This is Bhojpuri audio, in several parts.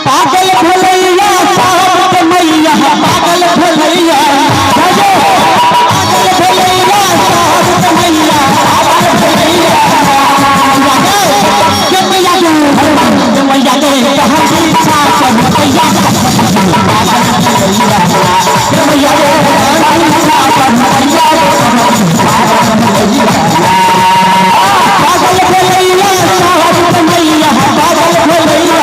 पागल भलैया साहब मैया पागल भलैया पागल भलैया साहब मैया पागल भलैया मैया मैया के कहां की इच्छा सब मैया पागल भलैया मैया के इच्छा सब मैया पागल भलैया साहब मैया पागल भलैया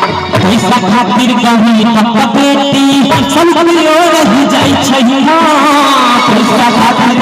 खातिर गही बेटी सब रही जाय छै पैसा खातिर